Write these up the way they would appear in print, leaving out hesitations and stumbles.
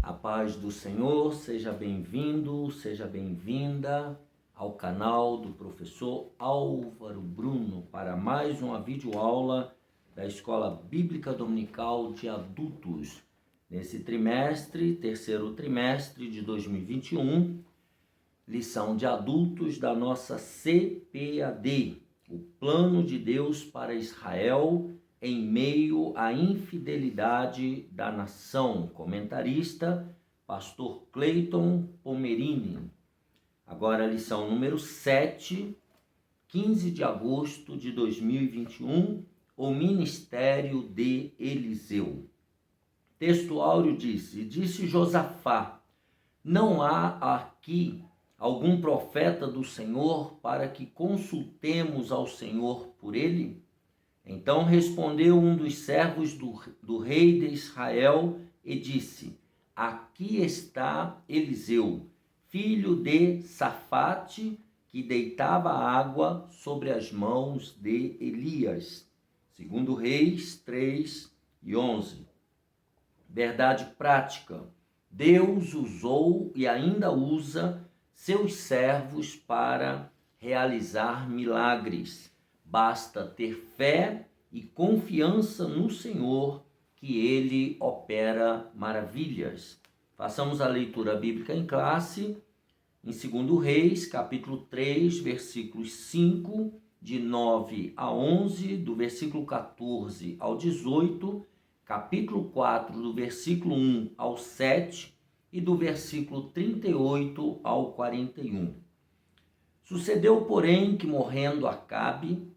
A paz do Senhor, seja bem-vindo, seja bem-vinda ao canal do professor Álvaro Bruno para mais uma videoaula da Escola Bíblica Dominical de Adultos. Nesse trimestre, terceiro trimestre de 2021, lição de adultos da nossa CPAD, o plano de Deus para Israel em meio à infidelidade da nação. Comentarista, pastor Cleiton Pomerini. Agora a lição número 7, 15 de agosto de 2021, o ministério de Eliseu. Texto áureo disse Josafá: não há aqui algum profeta do Senhor para que consultemos ao Senhor por ele? Então respondeu um dos servos do rei de Israel e disse: aqui está Eliseu, filho de Safate, que deitava água sobre as mãos de Elias. Segundo Reis 3:11. Verdade prática: Deus usou e ainda usa seus servos para realizar milagres. Basta ter fé e confiança no Senhor, que Ele opera maravilhas. Façamos a leitura bíblica em classe, em 2 Reis, capítulo 3, versículos 5, de 9 a 11, do versículo 14 ao 18, capítulo 4, do versículo 1 ao 7 e do versículo 38 ao 41. Sucedeu, porém, que morrendo Acabe,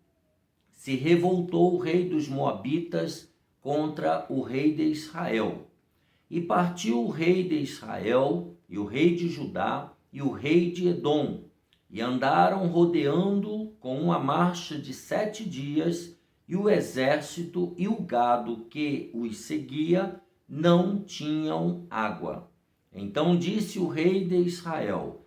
se revoltou o rei dos Moabitas contra o rei de Israel. E partiu o rei de Israel, e o rei de Judá, e o rei de Edom, e andaram rodeando com uma marcha de 7 dias, e o exército e o gado que os seguia não tinham água. Então disse o rei de Israel: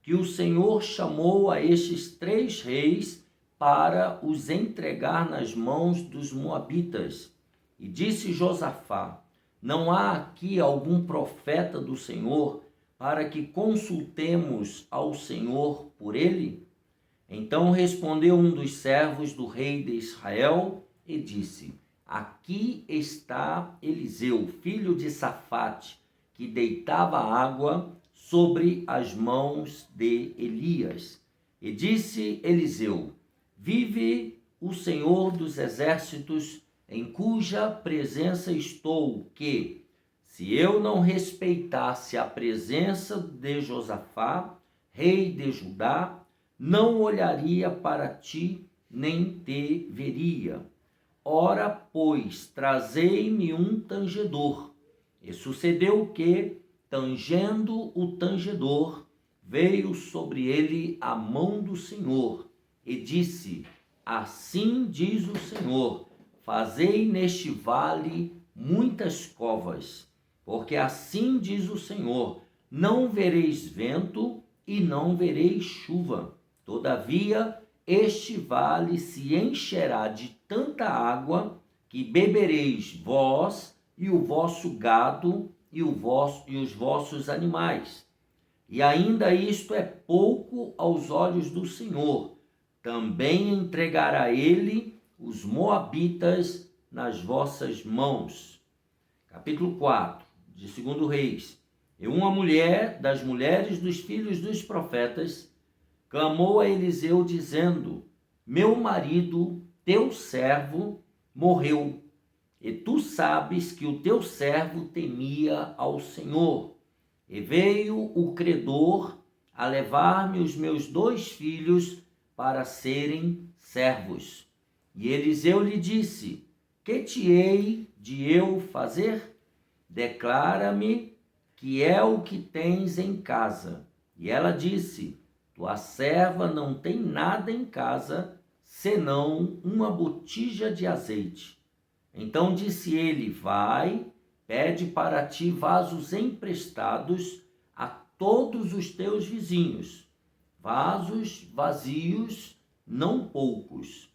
que o Senhor chamou a estes 3 reis para os entregar nas mãos dos moabitas. E disse Josafá: não há aqui algum profeta do Senhor para que consultemos ao Senhor por ele? Então respondeu um dos servos do rei de Israel e disse: aqui está Eliseu, filho de Safate, que deitava água sobre as mãos de Elias. E disse Eliseu: vive o Senhor dos exércitos, em cuja presença estou, que, se eu não respeitasse a presença de Josafá, rei de Judá, não olharia para ti, nem te veria. Ora, pois, trazei-me um tangedor. E sucedeu que, tangendo o tangedor, veio sobre ele a mão do Senhor, e disse: assim diz o Senhor, fazei neste vale muitas covas, porque assim diz o Senhor, não vereis vento e não vereis chuva. Todavia, este vale se encherá de tanta água que bebereis vós e o vosso gado e os vossos animais. E ainda isto é pouco aos olhos do Senhor. Também entregará ele os moabitas nas vossas mãos. Capítulo 4 de 2 Reis. E uma mulher das mulheres dos filhos dos profetas clamou a Eliseu dizendo: meu marido, teu servo, morreu, e tu sabes que o teu servo temia ao Senhor. E veio o credor a levar-me os meus 2 filhos para serem servos. E Eliseu lhe disse: que te hei de eu fazer? Declara-me que é o que tens em casa. E ela disse: tua serva não tem nada em casa, senão uma botija de azeite. Então disse ele: vai, pede para ti vasos emprestados a todos os teus vizinhos, vasos vazios, não poucos.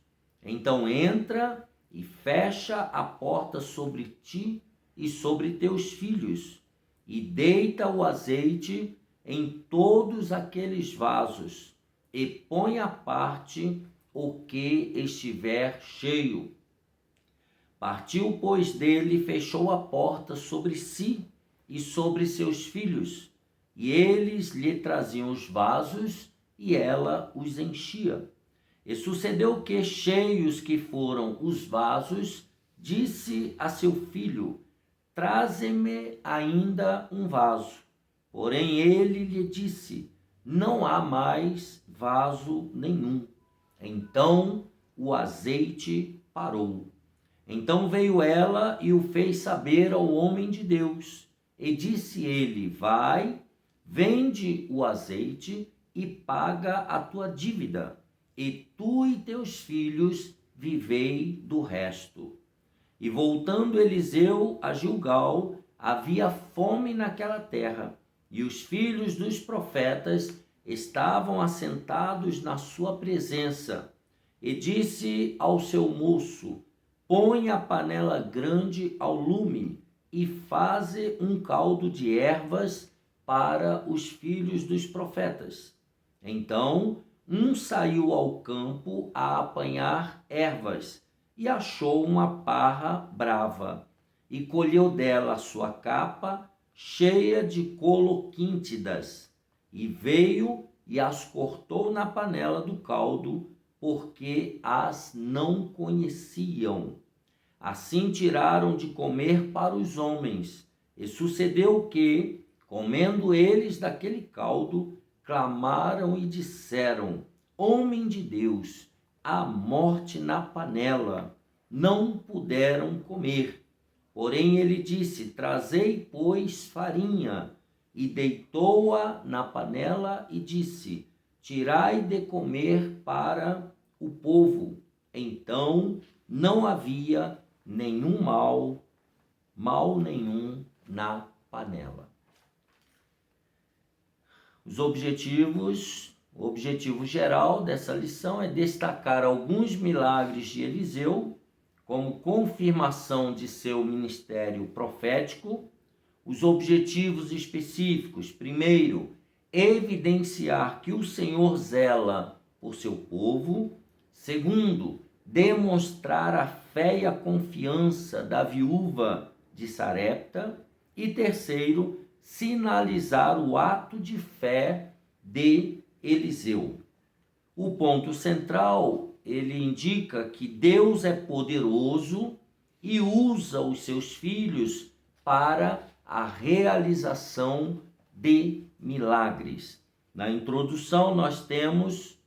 Então entra e fecha a porta sobre ti e sobre teus filhos, e deita o azeite em todos aqueles vasos, e põe à parte o que estiver cheio. Partiu, pois, dele, fechou a porta sobre si e sobre seus filhos, e eles lhe traziam os vasos, e ela os enchia. E sucedeu que, cheios que foram os vasos, disse a seu filho: traze-me ainda um vaso. Porém ele lhe disse: não há mais vaso nenhum. Então o azeite parou. Então veio ela e o fez saber ao homem de Deus. E disse ele: vai, vende o azeite e paga a tua dívida, e tu e teus filhos vivei do resto. E voltando Eliseu a Gilgal, havia fome naquela terra, e os filhos dos profetas estavam assentados na sua presença. E disse ao seu moço: põe a panela grande ao lume, e faze um caldo de ervas para os filhos dos profetas. Então um saiu ao campo a apanhar ervas, e achou uma parra brava, e colheu dela a sua capa cheia de coloquíntidas, e veio e as cortou na panela do caldo, porque as não conheciam. Assim tiraram de comer para os homens. E sucedeu que, comendo eles daquele caldo, clamaram e disseram: homem de Deus, há morte na panela. Não puderam comer. Porém ele disse: trazei, pois, farinha. E deitou-a na panela e disse: tirai de comer para o povo. Então não havia nenhum mal nenhum na panela. O objetivo geral dessa lição é destacar alguns milagres de Eliseu como confirmação de seu ministério profético. Os objetivos específicos: primeiro, evidenciar que o Senhor zela por seu povo. Segundo, demonstrar a fé e a confiança da viúva de Sarepta. E terceiro, sinalizar o ato de fé de Eliseu. O ponto central, ele indica que Deus é poderoso e usa os seus filhos para a realização de milagres. Na introdução, nós temos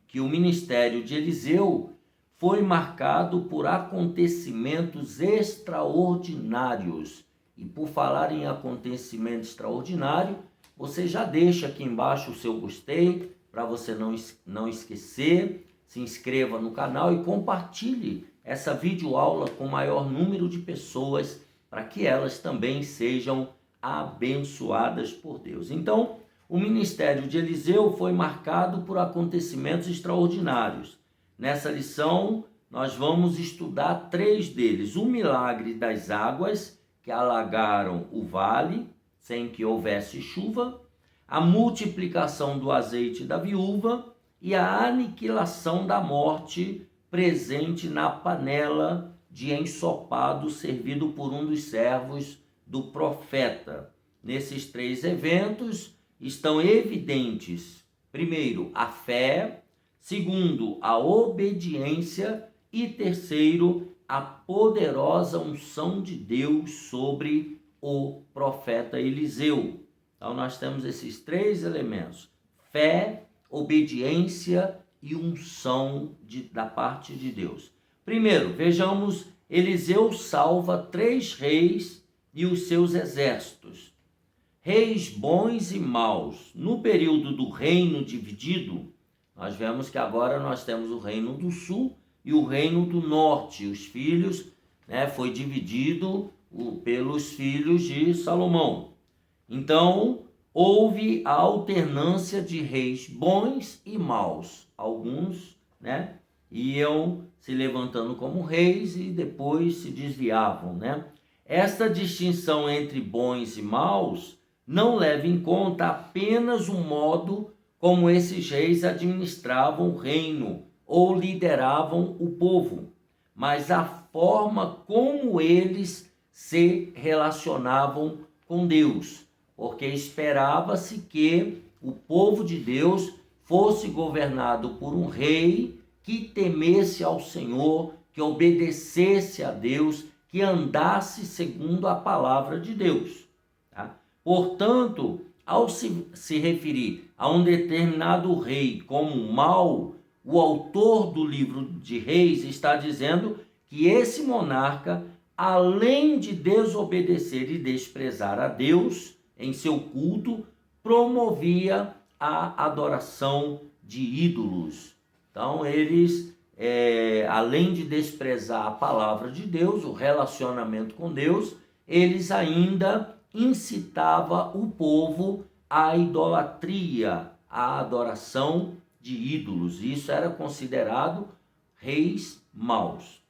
que o ministério de Eliseu foi marcado por acontecimentos extraordinários. E por falar em acontecimento extraordinário, você já deixa aqui embaixo o seu gostei, para você não esquecer. Se inscreva no canal e compartilhe essa videoaula com o maior número de pessoas, para que elas também sejam abençoadas por Deus. Então, o ministério de Eliseu foi marcado por acontecimentos extraordinários. Nessa lição, nós vamos estudar 3 deles. O milagre das águas, que alagaram o vale, sem que houvesse chuva, a multiplicação do azeite da viúva e a aniquilação da morte presente na panela de ensopado servido por um dos servos do profeta. Nesses 3 eventos estão evidentes, primeiro, a fé, segundo, a obediência e terceiro, a poderosa unção de Deus sobre o profeta Eliseu. Então nós temos esses 3 elementos: fé, obediência e unção da parte de Deus. Primeiro, vejamos, Eliseu salva 3 reis e os seus exércitos. Reis bons e maus. No período do reino dividido, nós vemos que agora nós temos o reino do sul e o reino do norte. Os filhos, foi dividido pelos filhos de Salomão. Então, houve a alternância de reis bons e maus. Alguns, iam se levantando como reis e depois se desviavam, esta distinção entre bons e maus não leva em conta apenas o modo como esses reis administravam o reino ou lideravam o povo, mas a forma como eles se relacionavam com Deus, porque esperava-se que o povo de Deus fosse governado por um rei que temesse ao Senhor, que obedecesse a Deus, que andasse segundo a palavra de Deus. Tá? Portanto, ao se referir a um determinado rei como mau, o autor do livro de Reis está dizendo que esse monarca, além de desobedecer e desprezar a Deus em seu culto, promovia a adoração de ídolos. Então, eles, além de desprezar a palavra de Deus, o relacionamento com Deus, eles ainda incitavam o povo à idolatria, à adoração de ídolos. Isso era considerado reis maus.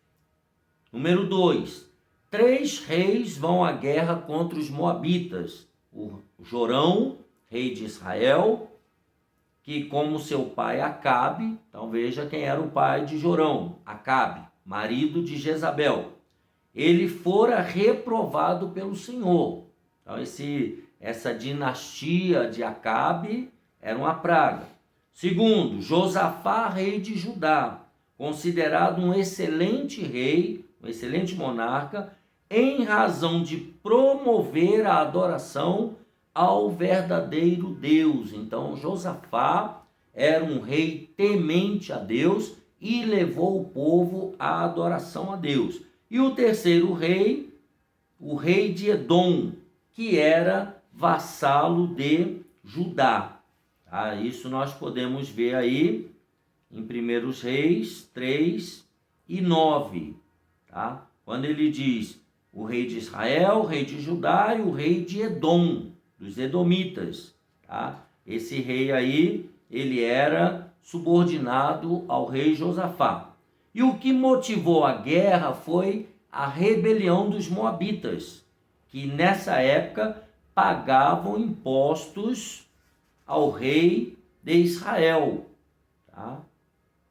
Número 2. 3 reis vão à guerra contra os moabitas. O Jorão, rei de Israel, que como seu pai Acabe, então veja quem era o pai de Jorão, Acabe, marido de Jezabel. Ele fora reprovado pelo Senhor. Então essa dinastia de Acabe era uma praga. Segundo, Josafá, rei de Judá, considerado um excelente rei, um excelente monarca, em razão de promover a adoração ao verdadeiro Deus. Então, Josafá era um rei temente a Deus e levou o povo à adoração a Deus. E o terceiro rei, o rei de Edom, que era vassalo de Judá. Tá? Isso nós podemos ver aí em 1 Reis 3 e 9. Tá? Quando ele diz o rei de Israel, o rei de Judá e o rei de Edom, dos edomitas. Tá? Esse rei aí, ele era subordinado ao rei Josafá. E o que motivou a guerra foi a rebelião dos moabitas, que nessa época pagavam impostos ao rei de Israel. Tá?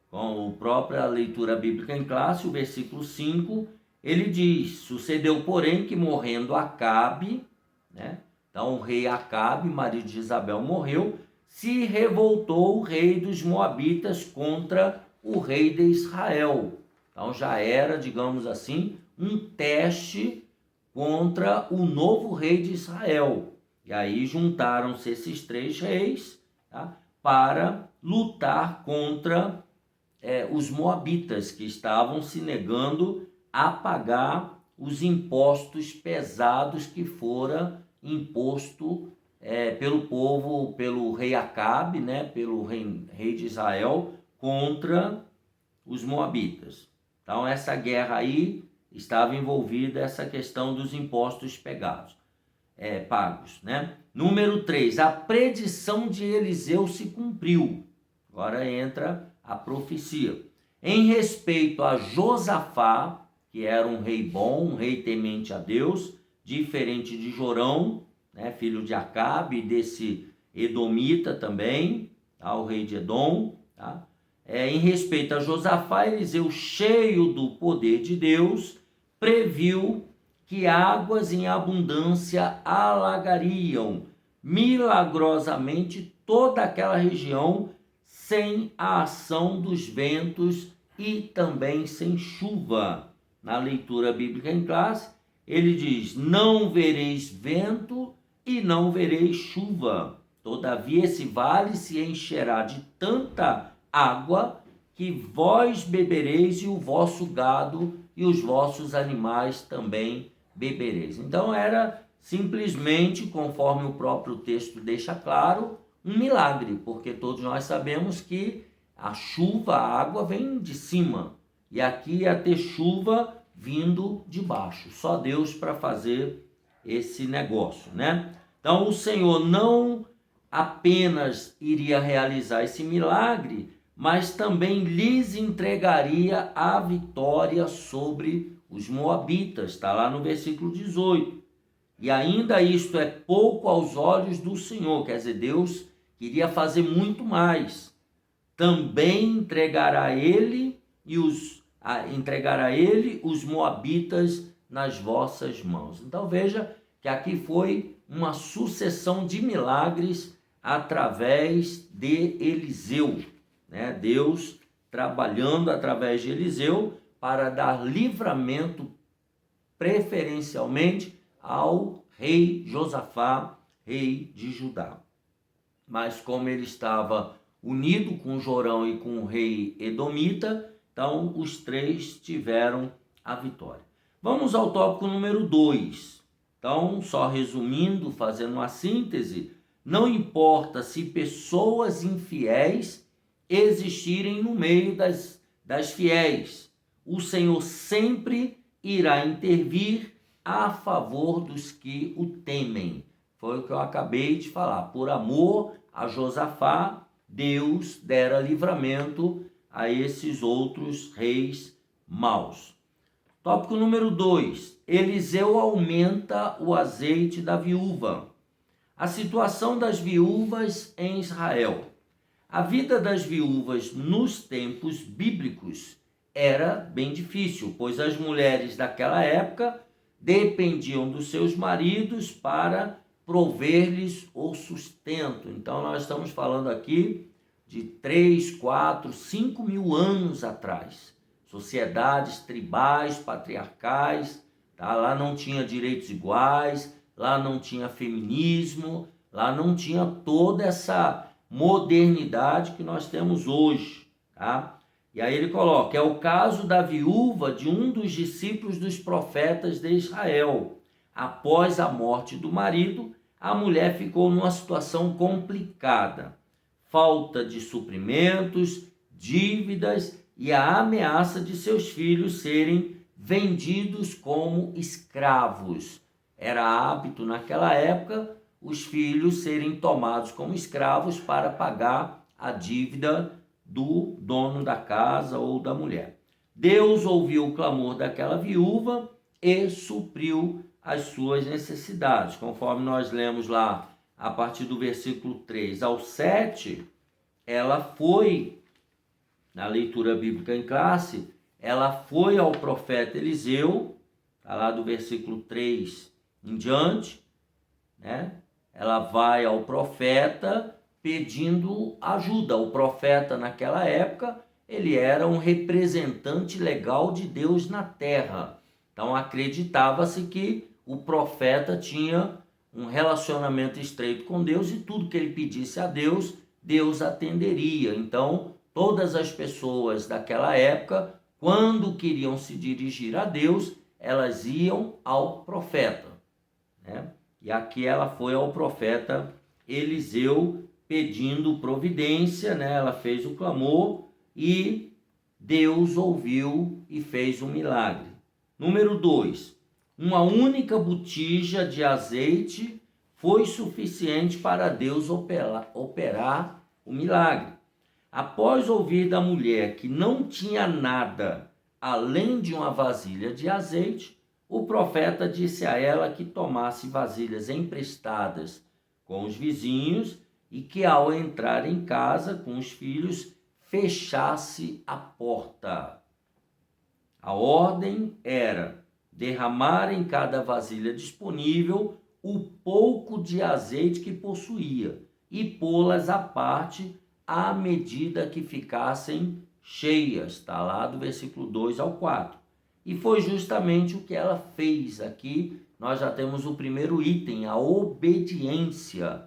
Com a própria leitura bíblica em classe, o versículo 5, ele diz: sucedeu, porém, que morrendo Acabe, né? Então o rei Acabe, marido de Jezabel, morreu, se revoltou o rei dos moabitas contra o rei de Israel. Então já era, digamos assim, um teste contra o novo rei de Israel. E aí juntaram-se esses 3 reis, tá, para lutar contra os moabitas, que estavam se negando a pagar os impostos pesados que fora imposto pelo povo, pelo rei Acabe, né, pelo rei de Israel, contra os moabitas. Então essa guerra aí estava envolvida essa questão dos impostos pagos, né? Número 3, a predição de Eliseu se cumpriu. Agora entra a profecia. Em respeito a Josafá, que era um rei bom, um rei temente a Deus, diferente de Jorão, né, filho de Acabe, desse edomita também, tá, o rei de Edom. Tá? Em respeito a Josafá, Eliseu, cheio do poder de Deus, previu que águas em abundância alagariam milagrosamente toda aquela região sem a ação dos ventos e também sem chuva. Na leitura bíblica em classe, ele diz: não vereis vento e não vereis chuva. Todavia esse vale se encherá de tanta água que vós bebereis e o vosso gado e os vossos animais também bebereis. Então era simplesmente, conforme o próprio texto deixa claro, um milagre, porque todos nós sabemos que a chuva, a água vem de cima, e aqui ia ter chuva vindo de baixo. Só Deus para fazer esse negócio, né? Então o Senhor não apenas iria realizar esse milagre, mas também lhes entregaria a vitória sobre os moabitas, está lá no versículo 18. E ainda isto é pouco aos olhos do Senhor, quer dizer, Deus queria fazer muito mais. Também entregará ele os moabitas nas vossas mãos. Então veja que aqui foi uma sucessão de milagres através de Eliseu, né? Deus trabalhando através de Eliseu para dar livramento preferencialmente ao rei Josafá, rei de Judá. Mas como ele estava unido com Jorão e com o rei Edomita, então os três tiveram a vitória. Vamos ao tópico número 2. Então, só resumindo, fazendo uma síntese, não importa se pessoas infiéis existirem no meio das fiéis, o Senhor sempre irá intervir a favor dos que o temem. Foi o que eu acabei de falar. Por amor a Josafá, Deus dera livramento a esses outros reis maus. Tópico número 2. Eliseu aumenta o azeite da viúva. A situação das viúvas em Israel. A vida das viúvas nos tempos bíblicos era bem difícil, pois as mulheres daquela época dependiam dos seus maridos para prover-lhes o sustento. Então nós estamos falando aqui de 3, 4, 5 mil anos atrás. Sociedades tribais, patriarcais, tá? Lá não tinha direitos iguais, lá não tinha feminismo, lá não tinha toda essa modernidade que nós temos hoje, tá? E aí ele coloca, é o caso da viúva de um dos discípulos dos profetas de Israel. Após a morte do marido, a mulher ficou numa situação complicada. Falta de suprimentos, dívidas e a ameaça de seus filhos serem vendidos como escravos. Era hábito naquela época os filhos serem tomados como escravos para pagar a dívida do dono da casa ou da mulher. Deus ouviu o clamor daquela viúva e supriu as suas necessidades. Conforme nós lemos lá a partir do versículo 3 ao 7, ela foi, na leitura bíblica em classe, ela foi ao profeta Eliseu, está lá do versículo 3 em diante, né? Ela vai ao profeta pedindo ajuda. O profeta naquela época, ele era um representante legal de Deus na terra. Então acreditava-se que o profeta tinha um relacionamento estreito com Deus e tudo que ele pedisse a Deus, Deus atenderia. Então todas as pessoas daquela época, quando queriam se dirigir a Deus, elas iam ao profeta, né? E aqui ela foi ao profeta Eliseu pedindo providência, né? Ela fez o clamor e Deus ouviu e fez um milagre. Número 2. Uma única botija de azeite foi suficiente para Deus operar o milagre. Após ouvir da mulher que não tinha nada além de uma vasilha de azeite, o profeta disse a ela que tomasse vasilhas emprestadas com os vizinhos e que ao entrar em casa com os filhos, fechasse a porta. A ordem era derramar em cada vasilha disponível o pouco de azeite que possuía e pô-las à parte à medida que ficassem cheias. Está lá do versículo 2 ao 4. E foi justamente o que ela fez aqui. Nós já temos o primeiro item, a obediência.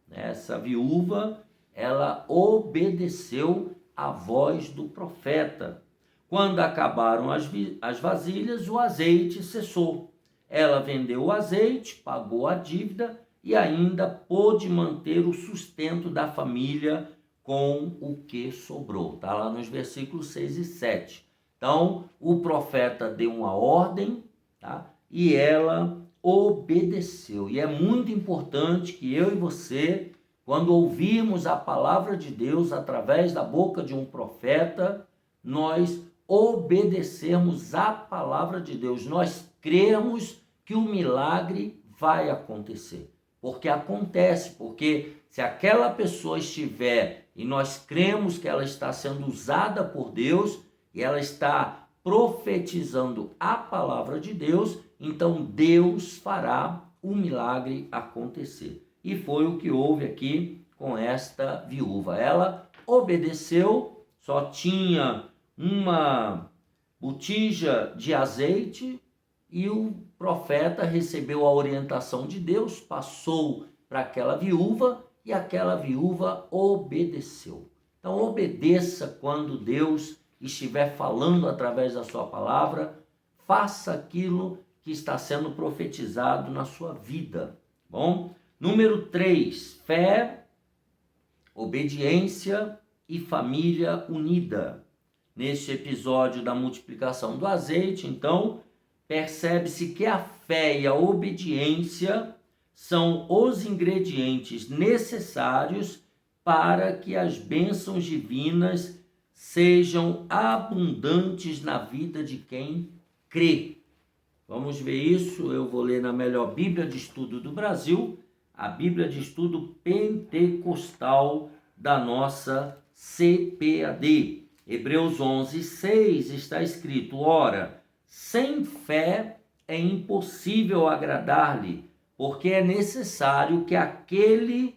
Essa viúva, ela obedeceu à voz do profeta. Quando acabaram as vasilhas, o azeite cessou. Ela vendeu o azeite, pagou a dívida e ainda pôde manter o sustento da família com o que sobrou. Está lá nos versículos 6 e 7. Então, o profeta deu uma ordem, tá? E ela obedeceu. E é muito importante que eu e você, quando ouvirmos a palavra de Deus através da boca de um profeta, nós obedecermos à palavra de Deus, nós crermos que o milagre vai acontecer. Porque acontece, porque se aquela pessoa estiver, e nós cremos que ela está sendo usada por Deus, e ela está profetizando a palavra de Deus, então Deus fará o milagre acontecer. E foi o que houve aqui com esta viúva. Ela obedeceu, só tinha uma botija de azeite, e o profeta recebeu a orientação de Deus, passou para aquela viúva e aquela viúva obedeceu. Então obedeça quando Deus estiver falando através da sua palavra, faça aquilo que está sendo profetizado na sua vida. Bom? Número 3, fé, obediência e família unida. Neste episódio da multiplicação do azeite, então, percebe-se que a fé e a obediência são os ingredientes necessários para que as bênçãos divinas sejam abundantes na vida de quem crê. Vamos ver isso, eu vou ler na melhor Bíblia de Estudo do Brasil, a Bíblia de Estudo Pentecostal da nossa CPAD. Hebreus 11:6 está escrito: ora, sem fé é impossível agradar-lhe, porque é necessário que aquele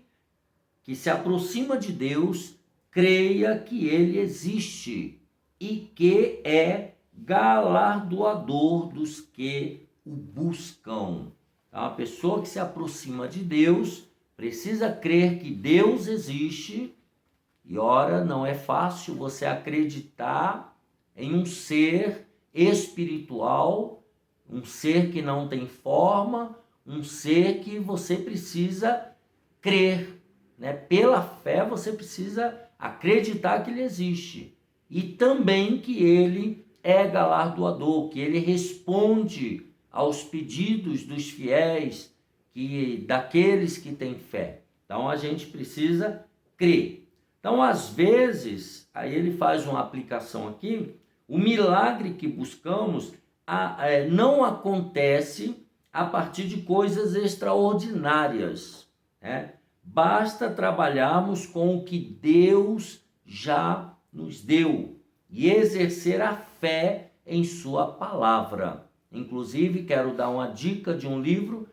que se aproxima de Deus creia que ele existe e que é galardoador dos que o buscam. Então, a pessoa que se aproxima de Deus precisa crer que Deus existe. E ora, não é fácil você acreditar em um ser espiritual, um ser que não tem forma, um ser que você precisa crer, né? Pela fé você precisa acreditar que ele existe e também que ele é galardoador, que ele responde aos pedidos dos fiéis, daqueles que têm fé. Então a gente precisa crer. Então, às vezes, aí ele faz uma aplicação aqui, o milagre que buscamos não acontece a partir de coisas extraordinárias, né? Basta trabalharmos com o que Deus já nos deu e exercer a fé em sua palavra. Inclusive, quero dar uma dica de um livro,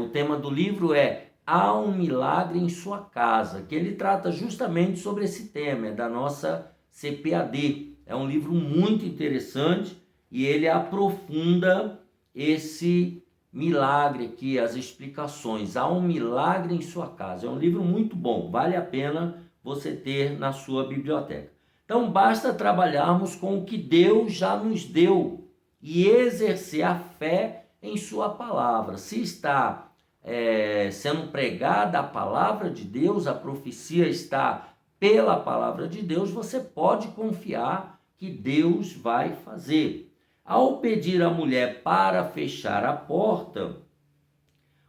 o tema do livro é Há um Milagre em Sua Casa, que ele trata justamente sobre esse tema, é da nossa CPAD. É um livro muito interessante e ele aprofunda esse milagre aqui, as explicações. Há um milagre em sua casa. É um livro muito bom, vale a pena você ter na sua biblioteca. Então, basta trabalharmos com o que Deus já nos deu e exercer a fé em sua palavra. Se está sendo pregada a palavra de Deus, a profecia está pela palavra de Deus, você pode confiar que Deus vai fazer. Ao pedir à mulher para fechar a porta,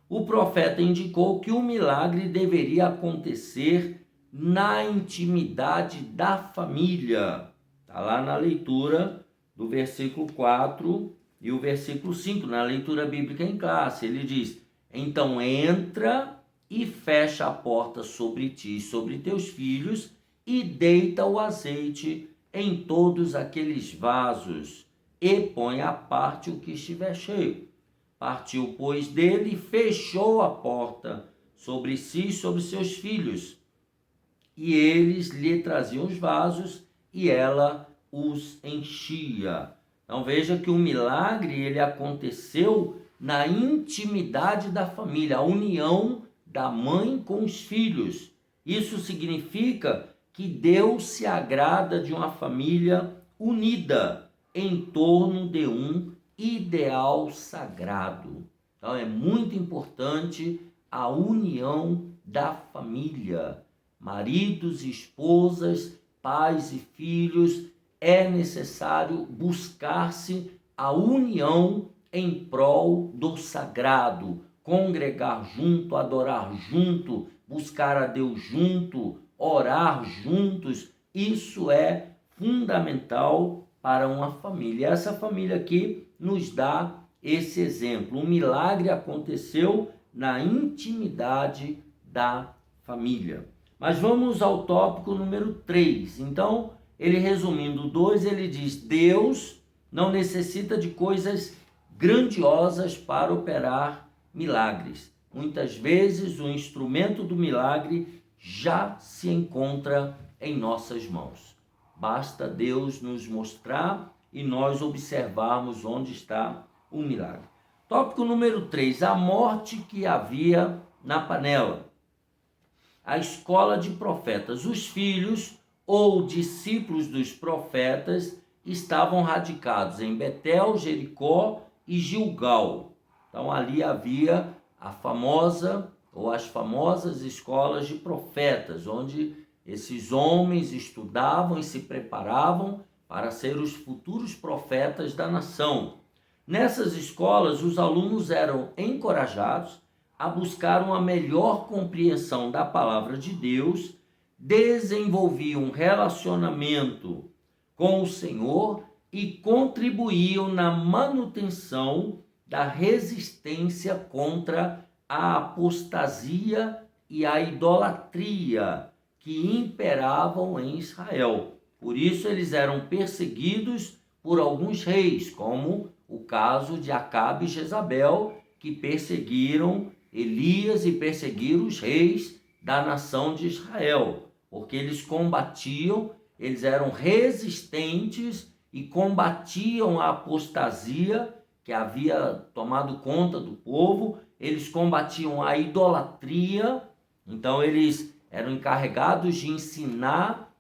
o profeta indicou que o milagre deveria acontecer na intimidade da família. Está lá na leitura do versículo 4 e o versículo 5, na leitura bíblica em classe. Ele diz: então entra e fecha a porta sobre ti e sobre teus filhos e deita o azeite em todos aqueles vasos e põe à parte o que estiver cheio. Partiu, pois, dele e fechou a porta sobre si e sobre seus filhos. E eles lhe traziam os vasos e ela os enchia. Então veja que o milagre ele aconteceu na intimidade da família, a união da mãe com os filhos. Isso significa que Deus se agrada de uma família unida em torno de um ideal sagrado. Então é muito importante a união da família. Maridos e esposas, pais e filhos, é necessário buscar-se a união em prol do sagrado, congregar junto, adorar junto, buscar a Deus junto, orar juntos. Isso é fundamental para uma família. Essa família aqui nos dá esse exemplo. Um milagre aconteceu na intimidade da família. Mas vamos ao tópico número 3. Então, ele resumindo o 2, ele diz: Deus não necessita de coisas grandiosas para operar milagres. Muitas vezes o instrumento do milagre já se encontra em nossas mãos. Basta Deus nos mostrar e nós observarmos onde está o milagre. Tópico número 3, a morte que havia na panela. A escola de profetas. Os filhos ou discípulos dos profetas estavam radicados em Betel, Jericó e Gilgal. Então ali havia a famosa ou as famosas escolas de profetas, onde esses homens estudavam e se preparavam para ser os futuros profetas da nação. Nessas escolas, os alunos eram encorajados a buscar uma melhor compreensão da palavra de Deus, desenvolviam um relacionamento com o Senhor e contribuíam na manutenção da resistência contra a apostasia e a idolatria que imperavam em Israel. Por isso eles eram perseguidos por alguns reis, como o caso de Acabe e Jezabel, que perseguiram Elias e perseguiram os reis da nação de Israel, porque eles combatiam, eles eram resistentes e combatiam a apostasia que havia tomado conta do povo, eles combatiam a idolatria. Então eles eram encarregados de ensinar,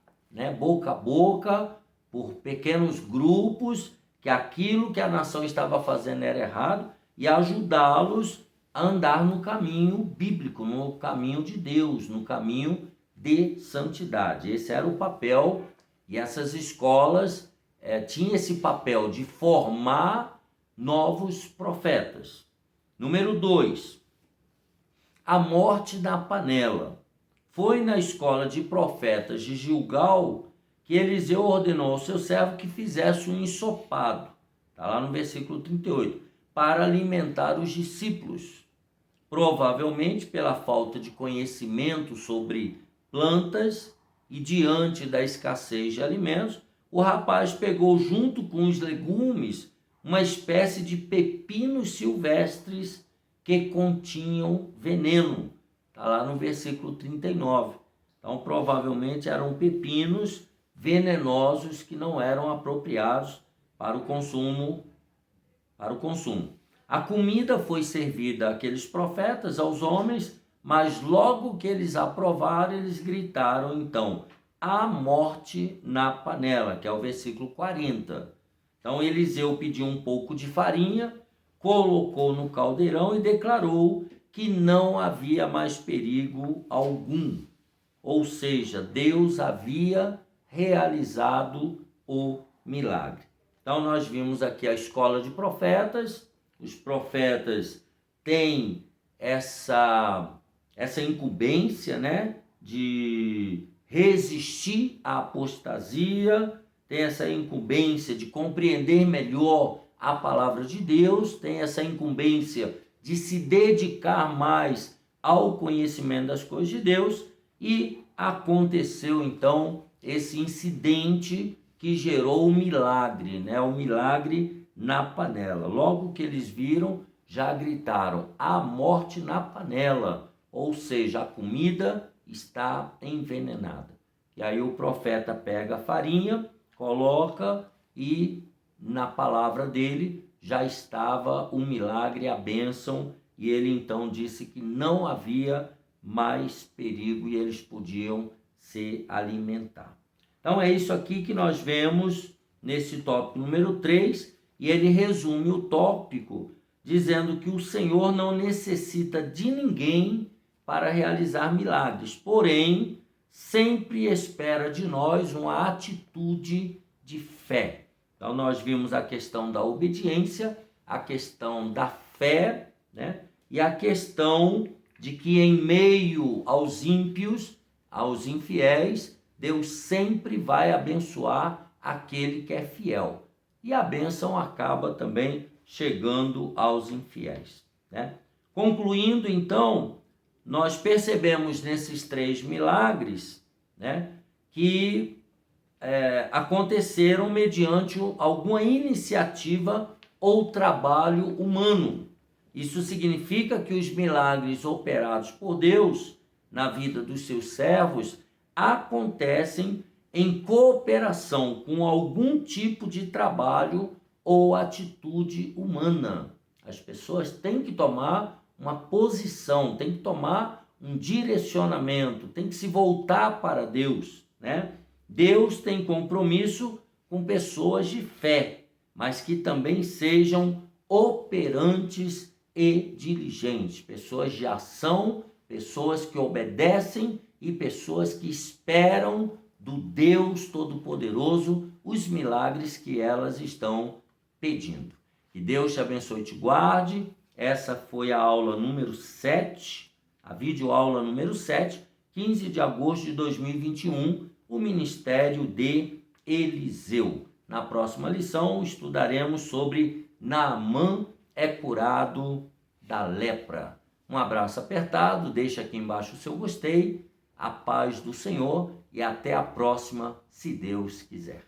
boca a boca, por pequenos grupos, que aquilo que a nação estava fazendo era errado e ajudá-los a andar no caminho bíblico, no caminho de Deus, no caminho de santidade. Esse era o papel, e essas escolas tinham esse papel de formar novos profetas. Número 2, a morte na panela. Foi na escola de profetas de Gilgal que Eliseu ordenou ao seu servo que fizesse um ensopado, está lá no versículo 38, para alimentar os discípulos. Provavelmente pela falta de conhecimento sobre plantas e diante da escassez de alimentos, o rapaz pegou junto com os legumes uma espécie de pepinos silvestres que continham veneno. Está lá no versículo 39. Então, provavelmente eram pepinos venenosos que não eram apropriados para o consumo. A comida foi servida àqueles profetas, aos homens, mas logo que eles aprovaram, eles gritaram, então, a morte na panela, que é o versículo 40. Então, Eliseu pediu um pouco de farinha, colocou no caldeirão e declarou que não havia mais perigo algum. Ou seja, Deus havia realizado o milagre. Então, nós vimos aqui a escola de profetas. Os profetas têm essa incumbência, de resistir à apostasia, tem essa incumbência de compreender melhor a palavra de Deus, tem essa incumbência de se dedicar mais ao conhecimento das coisas de Deus, e aconteceu então esse incidente que gerou o milagre, o milagre na panela. Logo que eles viram, já gritaram, a morte na panela, ou seja, a comida está envenenada. E aí o profeta pega a farinha, coloca, e na palavra dele já estava o milagre, a bênção, e ele então disse que não havia mais perigo e eles podiam se alimentar. Então é isso aqui que nós vemos nesse tópico número 3, e ele resume o tópico dizendo que o Senhor não necessita de ninguém para realizar milagres, porém sempre espera de nós uma atitude de fé. Então nós vimos a questão da obediência, a questão da fé, e a questão de que em meio aos ímpios, aos infiéis, Deus sempre vai abençoar aquele que é fiel. E a bênção acaba também chegando aos infiéis, né? Concluindo, então, nós percebemos nesses 3 milagres, né, que aconteceram mediante alguma iniciativa ou trabalho humano. Isso significa que os milagres operados por Deus na vida dos seus servos acontecem em cooperação com algum tipo de trabalho ou atitude humana. As pessoas têm que tomar uma posição, têm que tomar um direcionamento, têm que se voltar para Deus, né? Deus tem compromisso com pessoas de fé, mas que também sejam operantes e diligentes, pessoas de ação, pessoas que obedecem e pessoas que esperam do Deus Todo-Poderoso os milagres que elas estão pedindo. Que Deus te abençoe e te guarde. Essa foi a aula número 7, a videoaula número 7, 15 de agosto de 2021, o Ministério de Eliseu. Na próxima lição estudaremos sobre Naamã é curado da lepra. Um abraço apertado, deixa aqui embaixo o seu gostei, a paz do Senhor e até a próxima, se Deus quiser.